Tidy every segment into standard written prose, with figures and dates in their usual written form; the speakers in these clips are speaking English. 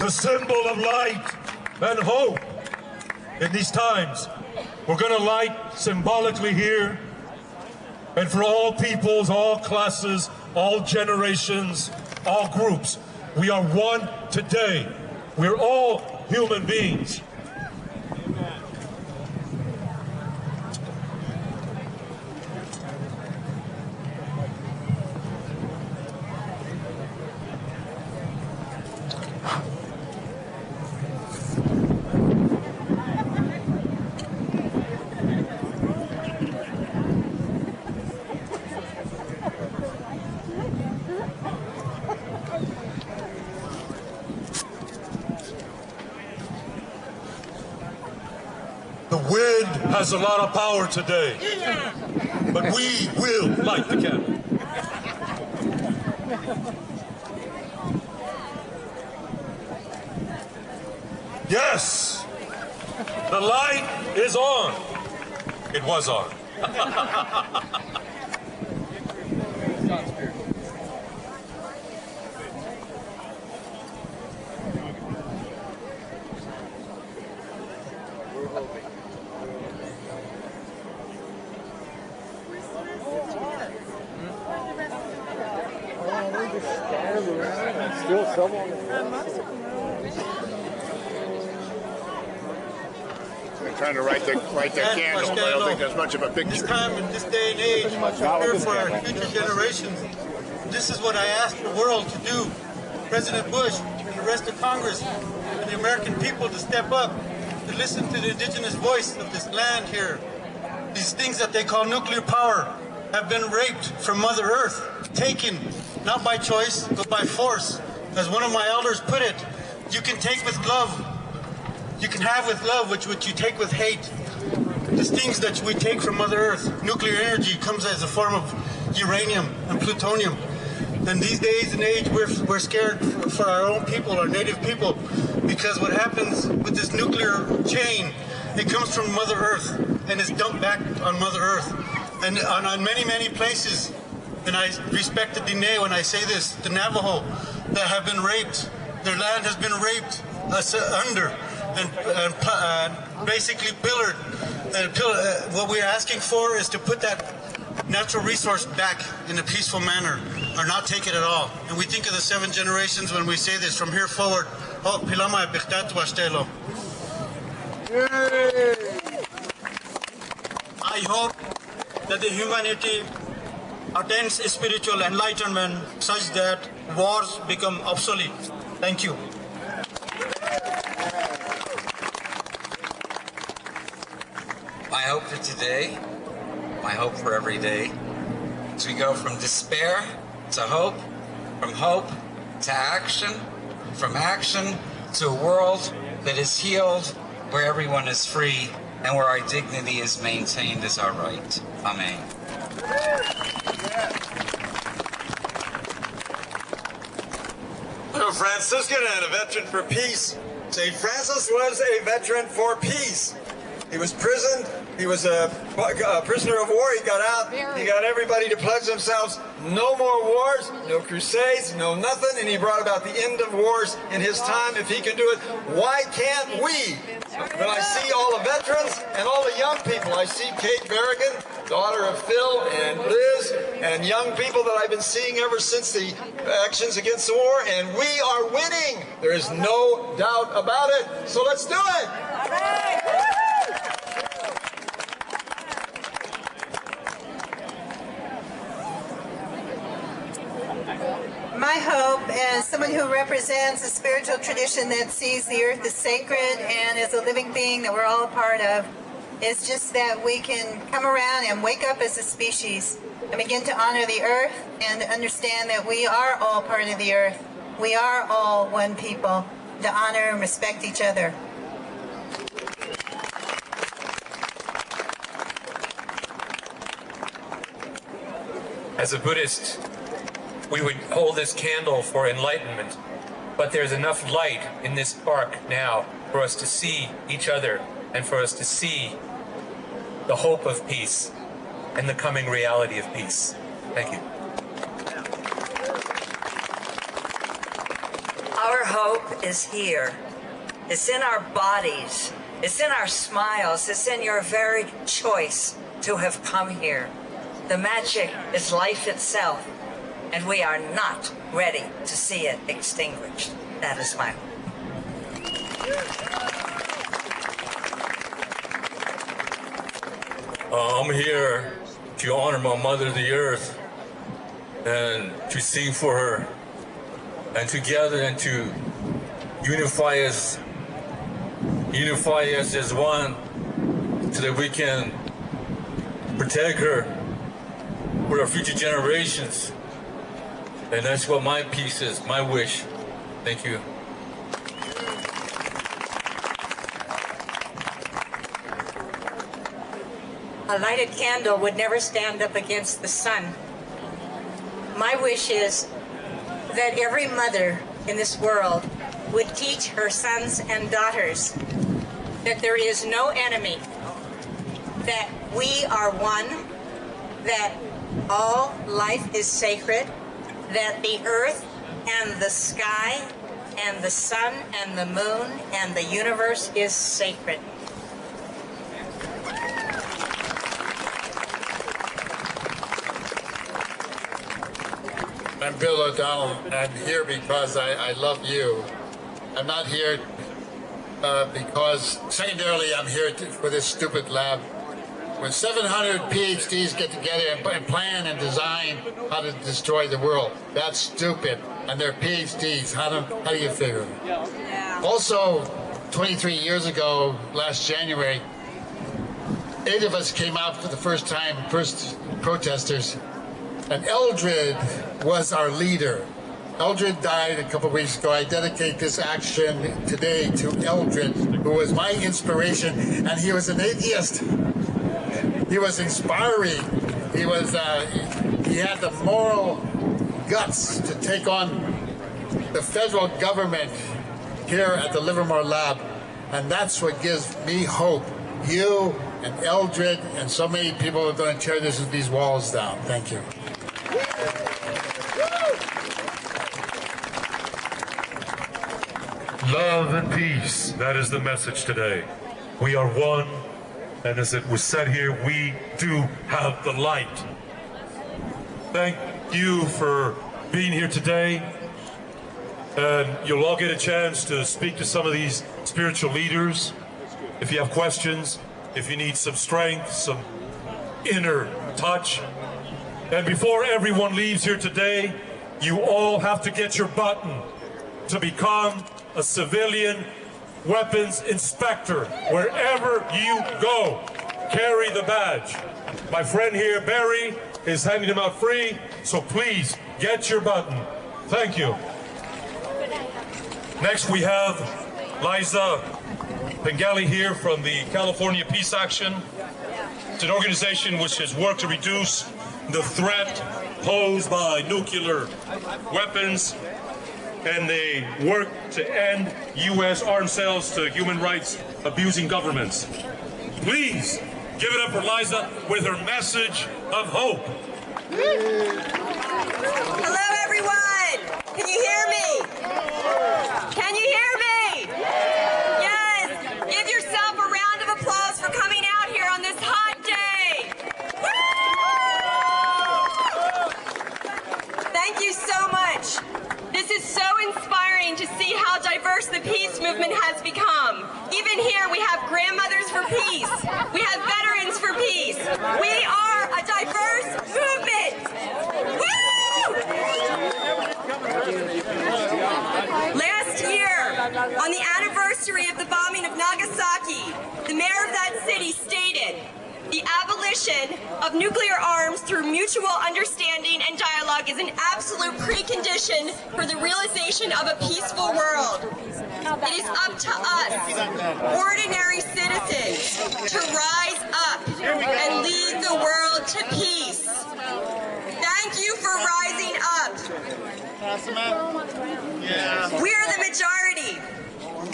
the symbol of light and hope in these times. We're going to light symbolically here, and for all peoples, all classes, all generations, all groups. We are one today. We're all human beings. The wind has a lot of power today, but we will light the candle. Yes, the light is on. It was on. Still someone. They're trying to light the candle, but I don't think there's much of a picture. This time, in this day and age, here for our future generations, this is what I ask the world to do. President Bush and the rest of Congress and the American people to step up, to listen to the indigenous voice of this land here. These things that they call nuclear power have been raped from Mother Earth, taken not by choice, but by force. As one of my elders put it, you can take with love, you can have with love what you take with hate. These things that we take from Mother Earth, nuclear energy comes as a form of uranium and plutonium. And these days and age, we're scared for our own people, our native people, because what happens with this nuclear chain, it comes from Mother Earth and it's dumped back on Mother Earth. And on many, many places, and I respect the Diné when I say this, the Navajo that have been raped, their land has been raped under and basically pillared. And what we're asking for is to put that natural resource back in a peaceful manner, or not take it at all. And we think of the 7 generations when we say this from here forward. Oh, Pilama Epiktat Washtelo. I hope that the humanity attains spiritual enlightenment such that wars become obsolete. Thank you. My hope for today, my hope for every day, as we go from despair to hope, from hope to action, from action to a world that is healed, where everyone is free, and where our dignity is maintained as our right. Amen. I'm a Franciscan and a veteran for peace. St. Francis was a veteran for peace. He was prisoned. He was a prisoner of war. He got out. He got everybody to pledge themselves. No more wars, no crusades, no nothing. And he brought about the end of wars in his time. If he can do it, why can't we? When I see all the veterans and all the young people, I see Kate Berrigan, daughter of Phil and Liz, and young people that I've been seeing ever since the actions against the war, and we are winning. There is no doubt about it. So let's do it. My hope, as someone who represents a spiritual tradition that sees the earth as sacred and as a living being that we're all a part of, is just that we can come around and wake up as a species and begin to honor the earth and understand that we are all part of the earth. We are all one people, to honor and respect each other. As a Buddhist, we would hold this candle for enlightenment, but there's enough light in this park now for us to see each other and for us to see the hope of peace and the coming reality of peace. Thank you. Our hope hope is here. It's in our bodies. It's in our smiles. It's in your very choice to have come here. The magic is life itself, and we are not ready to see it extinguished. That is my hope. I'm here to honor my mother, the earth, and to sing for her, and to gather and to unify us as one, so that we can protect her for our future generations. And that's what my piece is, my wish. Thank you. A lighted candle would never stand up against the sun. My wish is that every mother in this world would teach her sons and daughters that there is no enemy, that we are one, that all life is sacred, that the earth and the sky and the sun and the moon and the universe is sacred. I'm Bill O'Donnell. I'm here because I love you. I'm not here because, secondarily, I'm here for this stupid lab. When 700 PhDs get together and plan and design how to destroy the world, that's stupid. And they're PhDs. How do you figure it? Yeah. Also, 23 years ago, last January, 8 of us came out for the first time, first protesters, and Eldred was our leader. Eldred died a couple of weeks ago. I dedicate this action today to Eldred, who was my inspiration, and he was an atheist. He was inspiring. He was. He had the moral guts to take on the federal government here at the Livermore Lab, and that's what gives me hope. You and Eldred and so many people are going to tear these walls down. Thank you. Love and peace, that is the message today. We are one, and as it was said here, we do have the light. Thank you for being here today, and you'll all get a chance to speak to some of these spiritual leaders. If you have questions, if you need some strength, some inner touch. And before everyone leaves here today, you all have to get your button to become a civilian weapons inspector. Wherever you go, carry the badge. My friend here, Barry, is handing them out free, so please get your button. Thank you. Next we have Liza Bengali here from the California Peace Action. It's an organization which has worked to reduce the threat posed by nuclear weapons, and they work to end U.S. arms sales to human rights abusing governments. Please give it up for Liza with her message of hope. Hello, everyone. Can you hear me? Can you hear me? Yes. Give yourself a round of applause for coming out here on this hot day. Thank you so much. This is so inspiring to see how diverse the peace movement has become. Even here we have grandmothers for peace. We have veterans for peace. We are a diverse movement. Woo! Last year, on the anniversary of the bombing of Nagasaki, the mayor of that city stated, "The abolition of nuclear arms through mutual understanding and dialogue is an absolute precondition for the realization of a peaceful world. It is up to us, ordinary citizens, to rise up and lead the world to peace." Thank you for rising up. We are the majority.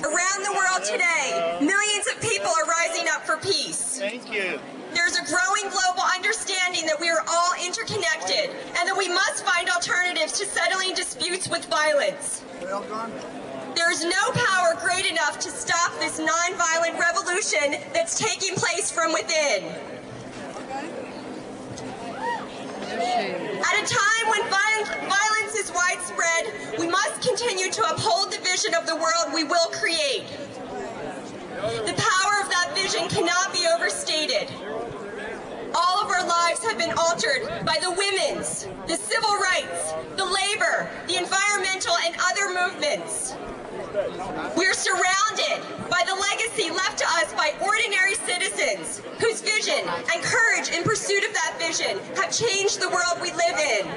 Around the world today, millions of people are rising up for peace. Thank you. There's a growing global understanding that we are all interconnected and that we must find alternatives to settling disputes with violence. There is no power great enough to stop this nonviolent revolution that's taking place from within. At a time when violence is widespread, we must continue to uphold the vision of the world we will create. The power of that vision cannot be overstated. All of our lives have been altered by the women's, the civil rights, the labor, the environmental, and other movements. We're surrounded by the legacy left to us by ordinary citizens whose vision and courage in pursuit of that vision have changed the world we live in.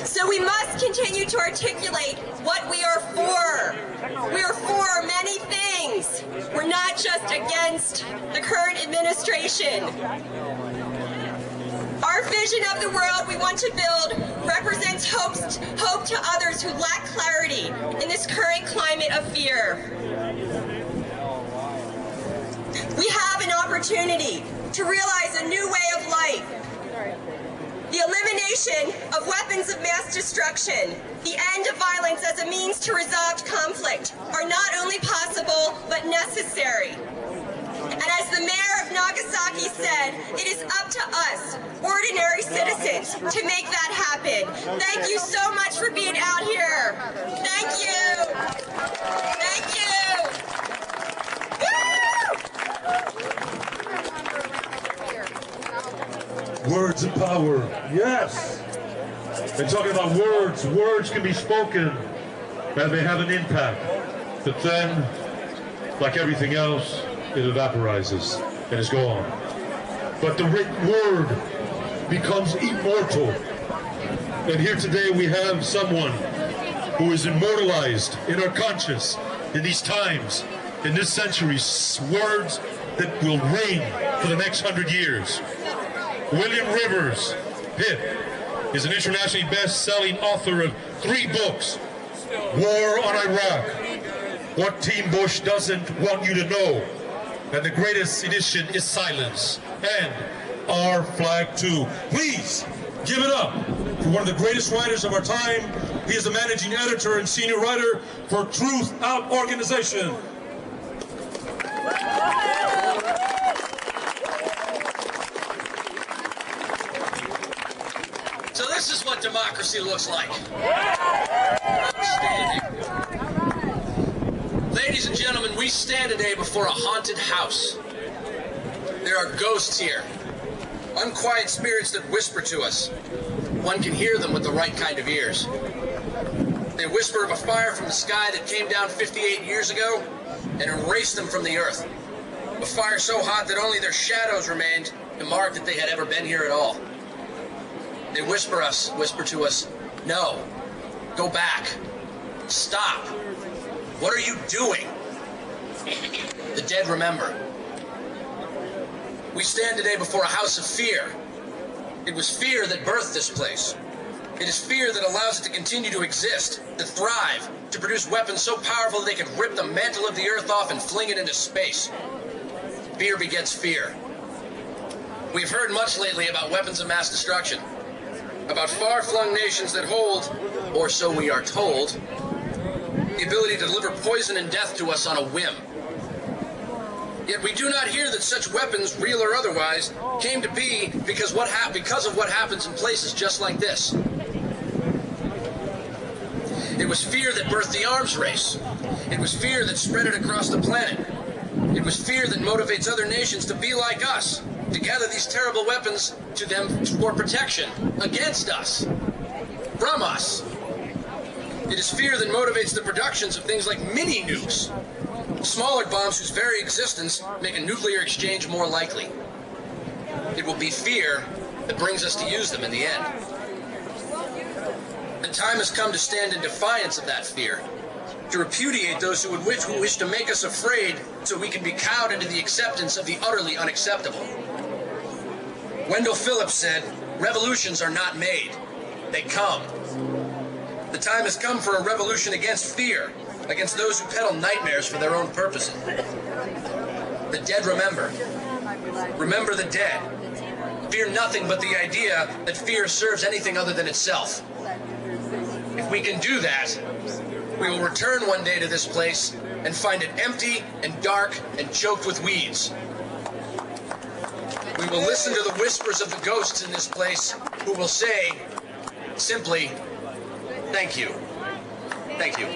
So we must continue to articulate what we are for. We are for many things. We're not just against the current administration. Our vision of the world we want to build represents hope to others who lack clarity in this current climate of fear. We have an opportunity to realize a new way of life. The elimination of weapons of mass destruction, the end of violence as a means to resolve conflict are not only possible, but necessary. And as the mayor of Nagasaki said, it is up to us, ordinary citizens, to make that happen. Thank you so much for being out here. Thank you. Thank you. Woo! Words of power, yes. And talking about words, words can be spoken and they have an impact. But then, like everything else, it evaporizes and is gone. But the written word becomes immortal. And here today we have someone who is immortalized in our conscience in these times, in this century, words that will reign for the next 100 years. William Rivers, Pitt, is an internationally best-selling author of 3 books. War on Iraq, What Team Bush Doesn't Want You to Know, and the greatest edition is Silence, and Our Flag Too. Please give it up for one of the greatest writers of our time. He is the managing editor and senior writer for Truth Out Organization. So this is what democracy looks like. Ladies and gentlemen, we stand today before a haunted house. There are ghosts here, unquiet spirits that whisper to us. One can hear them with the right kind of ears. They whisper of a fire from the sky that came down 58 years ago and erased them from the earth. A fire so hot that only their shadows remained to mark that they had ever been here at all. They whisper to us, no, go back, stop. What are you doing? The dead remember. We stand today before a house of fear. It was fear that birthed this place. It is fear that allows it to continue to exist, to thrive, to produce weapons so powerful that they could rip the mantle of the earth off and fling it into space. Fear begets fear. We've heard much lately about weapons of mass destruction, about far-flung nations that hold, or so we are told, the ability to deliver poison and death to us on a whim. Yet we do not hear that such weapons, real or otherwise, came to be because of what happens in places just like this. It was fear that birthed the arms race. It was fear that spread it across the planet. It was fear that motivates other nations to be like us, to gather these terrible weapons to them for protection, against us, from us. It is fear that motivates the productions of things like mini nukes, smaller bombs whose very existence make a nuclear exchange more likely. It will be fear that brings us to use them in the end. The time has come to stand in defiance of that fear, to repudiate those who wish to make us afraid so we can be cowed into the acceptance of the utterly unacceptable. Wendell Phillips said, "Revolutions are not made, they come." The time has come for a revolution against fear, against those who peddle nightmares for their own purposes. The dead remember. Remember the dead. Fear nothing but the idea that fear serves anything other than itself. If we can do that, we will return one day to this place and find it empty and dark and choked with weeds. We will listen to the whispers of the ghosts in this place who will say, simply, thank you. Thank you.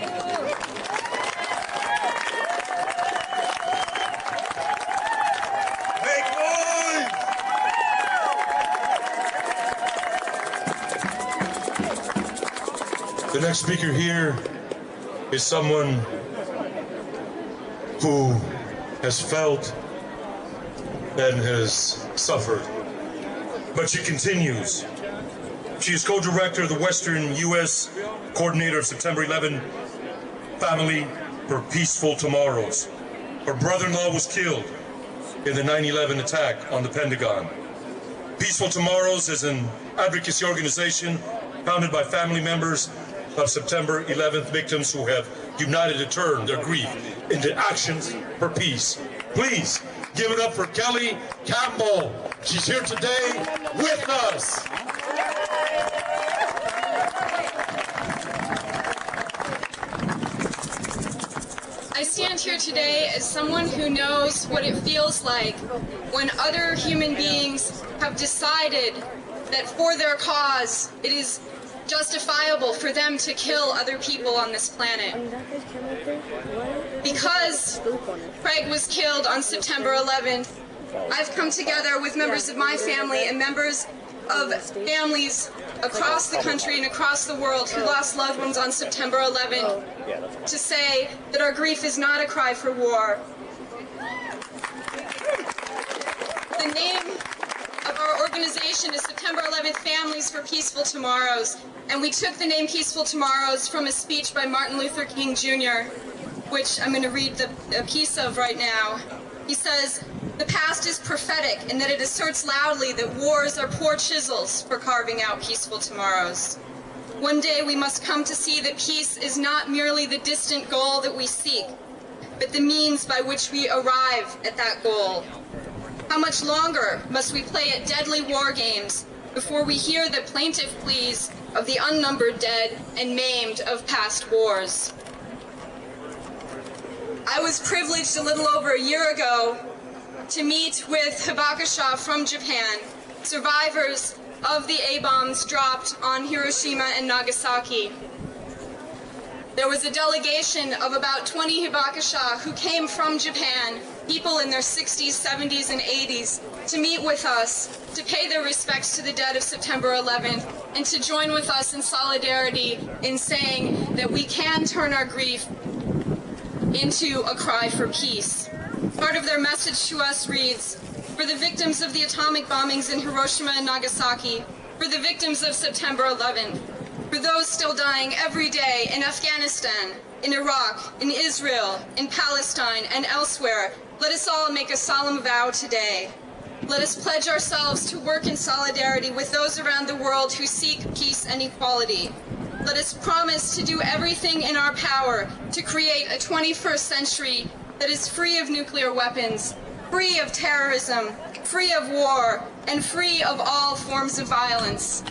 The next speaker here is someone who has felt and has suffered, but she continues. She is co-director of the Western U.S. Coordinator of September 11 Family for Peaceful Tomorrows. Her brother-in-law was killed in the 9/11 attack on the Pentagon. Peaceful Tomorrows is an advocacy organization founded by family members of September 11th victims who have united to turn their grief into actions for peace. Please give it up for Kelly Campbell. She's here today with us. I stand here today as someone who knows what it feels like when other human beings have decided that for their cause it is justifiable for them to kill other people on this planet. Because Craig was killed on September 11th, I've come together with members of my family and members of families across the country and across the world who lost loved ones on September 11th to say that our grief is not a cry for war. The name of our organization is September 11th Families for Peaceful Tomorrows, and we took the name Peaceful Tomorrows from a speech by Martin Luther King Jr., which I'm going to read a piece of right now. He says, "The past is prophetic in that it asserts loudly that wars are poor chisels for carving out peaceful tomorrows. One day we must come to see that peace is not merely the distant goal that we seek, but the means by which we arrive at that goal. How much longer must we play at deadly war games before we hear the plaintive pleas of the unnumbered dead and maimed of past wars?" I was privileged a little over a year ago to meet with Hibakusha from Japan, survivors of the A-bombs dropped on Hiroshima and Nagasaki. There was a delegation of about 20 Hibakusha who came from Japan, people in their 60s, 70s, and 80s, to meet with us, to pay their respects to the dead of September 11th, and to join with us in solidarity in saying that we can turn our grief into a cry for peace. Part of their message to us reads, "For the victims of the atomic bombings in Hiroshima and Nagasaki, for the victims of September 11th, for those still dying every day in Afghanistan, in Iraq, in Israel, in Palestine, and elsewhere, let us all make a solemn vow today. Let us pledge ourselves to work in solidarity with those around the world who seek peace and equality. Let us promise to do everything in our power to create a 21st century that is free of nuclear weapons, free of terrorism, free of war, and free of all forms of violence."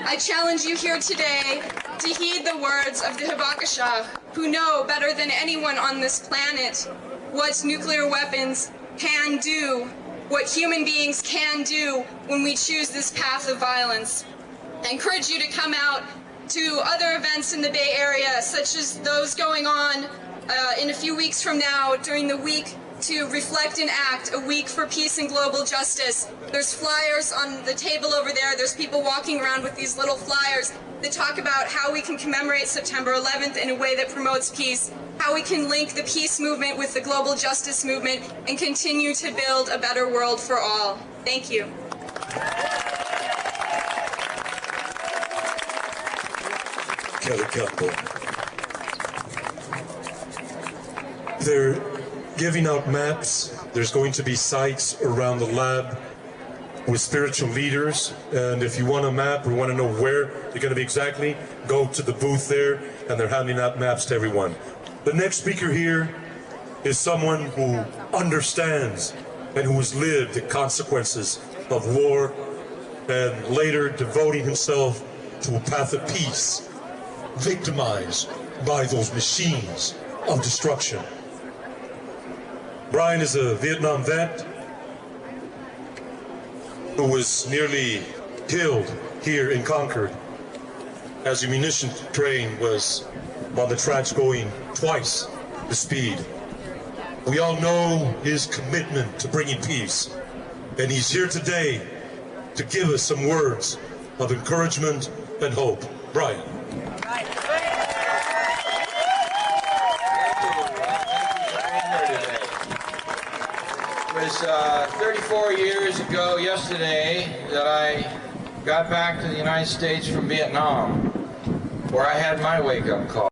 I challenge you here today to heed the words of the Hibakusha, who know better than anyone on this planet what nuclear weapons can do, what human beings can do when we choose this path of violence. I encourage you to come out to other events in the Bay Area, such as those going on in a few weeks from now during the week to Reflect and Act, a week for peace and global justice. There's flyers on the table over there. There's people walking around with these little flyers that talk about how we can commemorate September 11th in a way that promotes peace, how we can link the peace movement with the global justice movement and continue to build a better world for all. Thank you. Kelly Campbell. They're giving out maps. There's going to be sites around the lab. with spiritual leaders. And if you want a map or want to know where you're going to be exactly, go to the booth there, and they're handing out maps to everyone. The next speaker here is someone who understands and who has lived the consequences of war, and later devoting himself to a path of peace, victimized by those machines of destruction. Brian is a Vietnam vet who was nearly killed here in Concord as the munition train was on the tracks going twice the speed. We all know his commitment to bringing peace, and he's here today to give us some words of encouragement and hope. Brian. It was 34 years ago yesterday that I got back to the United States from Vietnam, where I had my wake-up call.